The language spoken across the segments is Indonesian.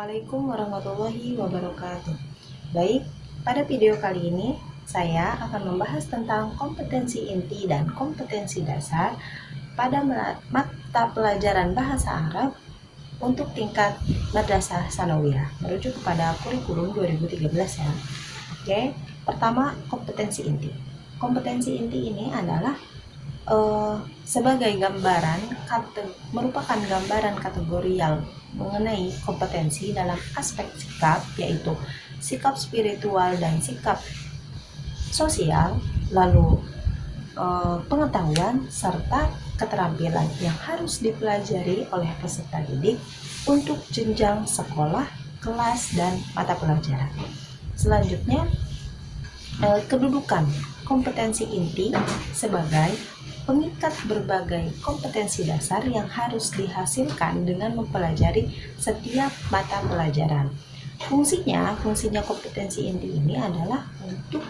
Assalamualaikum warahmatullahi wabarakatuh. Baik, pada video kali ini saya akan membahas tentang kompetensi inti dan kompetensi dasar pada mata pelajaran bahasa Arab untuk tingkat madrasah sanawiyah merujuk kepada kurikulum 2013 ya. Oke, pertama kompetensi inti. Kompetensi inti ini adalah sebagai merupakan gambaran kategorial mengenai kompetensi dalam aspek sikap, yaitu sikap spiritual dan sikap sosial, lalu pengetahuan serta keterampilan yang harus dipelajari oleh peserta didik untuk jenjang sekolah, kelas, dan mata pelajaran. Selanjutnya, kedudukan kompetensi inti sebagai pengikat berbagai kompetensi dasar yang harus dihasilkan dengan mempelajari setiap mata pelajaran. Fungsinya kompetensi inti ini adalah untuk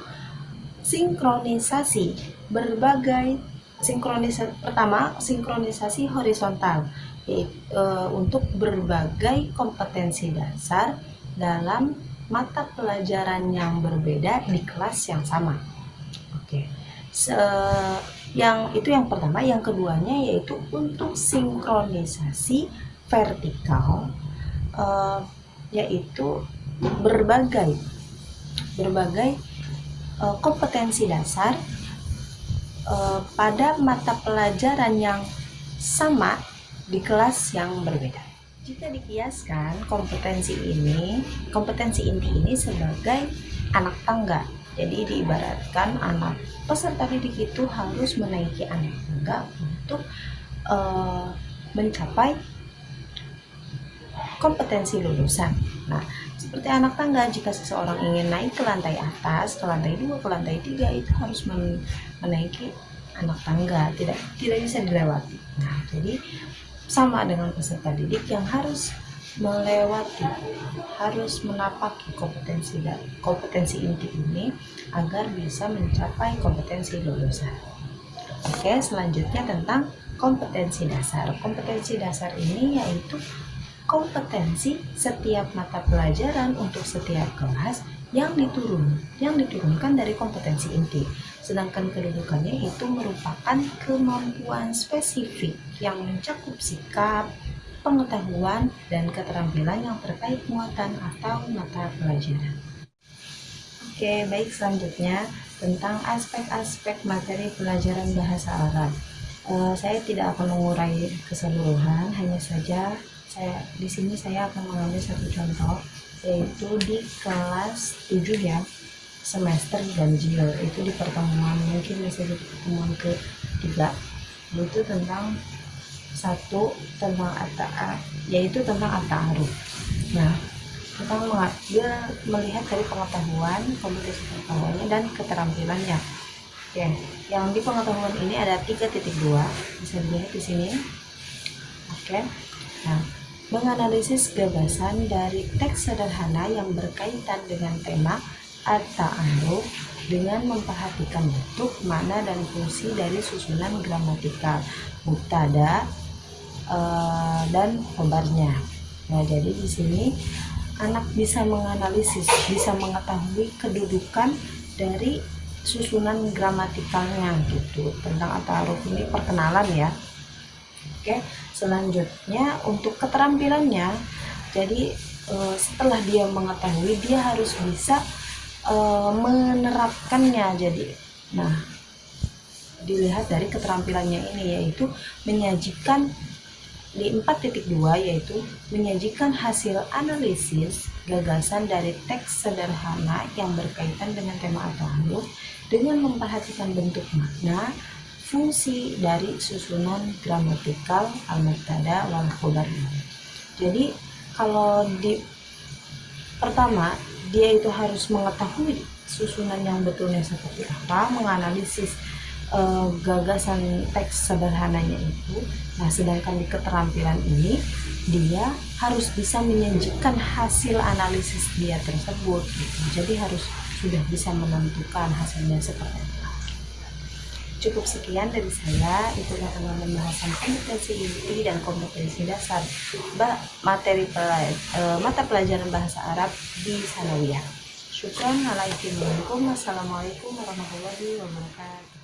sinkronisasi sinkronisasi horizontal, yaitu untuk berbagai kompetensi dasar dalam mata pelajaran yang berbeda di kelas yang sama. Oke. Yang pertama. Yang keduanya yaitu untuk sinkronisasi vertikal, yaitu berbagai kompetensi dasar pada mata pelajaran yang sama di kelas yang berbeda. Jika dikiaskan kompetensi inti ini sebagai anak tangga. Jadi diibaratkan anak peserta didik itu harus menaiki anak tangga untuk mencapai kompetensi lulusan. Nah, seperti anak tangga, jika seseorang ingin naik ke lantai atas, ke lantai 2, ke lantai 3, itu harus menaiki anak tangga, tidak bisa dilewati. Nah, jadi sama dengan peserta didik yang harus menapaki kompetensi inti ini agar bisa mencapai kompetensi lulusan. Oke, selanjutnya tentang kompetensi dasar. Kompetensi dasar ini yaitu kompetensi setiap mata pelajaran untuk setiap kelas yang diturunkan dari kompetensi inti. Sedangkan kedudukannya itu merupakan kemampuan spesifik yang mencakup sikap, pengetahuan, dan keterampilan yang terkait muatan atau mata pelajaran. Oke, baik, selanjutnya tentang aspek-aspek materi pelajaran bahasa Arab. Saya tidak akan mengurai keseluruhan, hanya saja di sini saya akan mengambil satu contoh, yaitu di kelas 7 ya, semester ganjil. Itu di pertemuan, mungkin bisa di pertemuan ke-3, yaitu tentang yaitu tentang at-ta'aruf. Nah, dia melihat dari kompetensi pengetahuannya dan keterampilannya. Oke, yang di pengetahuan ini ada 3.2, bisa dilihat di sini. Oke. Nah, menganalisis gagasan dari teks sederhana yang berkaitan dengan tema at-ta'aruf dengan memperhatikan bentuk, makna, dan fungsi dari susunan gramatikal, mubtada, dan khobarnya. Nah, jadi di sini anak bisa menganalisis, bisa mengetahui kedudukan dari susunan gramatikalnya gitu. Tentang at-ta'aruf ini perkenalan ya. Oke, selanjutnya untuk keterampilannya. Jadi setelah dia mengetahui, dia harus bisa menerapkannya. Jadi, nah, dilihat dari keterampilannya ini, yaitu menyajikan di 4.2, yaitu menyajikan hasil analisis gagasan dari teks sederhana yang berkaitan dengan tema at-ta'aruf dengan memperhatikan bentuk, makna, fungsi dari susunan gramatikal al-mubtada wal khobar. Jadi kalau di pertama dia itu harus mengetahui susunan yang betulnya seperti apa, menganalisis gagasan teks sederhananya itu. Nah, sedangkan di keterampilan ini dia harus bisa menyajikan hasil analisis dia tersebut gitu. Jadi harus sudah bisa menentukan hasilnya seperti apa. Cukup sekian dari saya, itulah pembahasan kompetensi inti dan kompetensi dasar mata pelajaran bahasa Arab di Sanawiyah. Syukran. Assalamualaikum warahmatullahi wabarakatuh.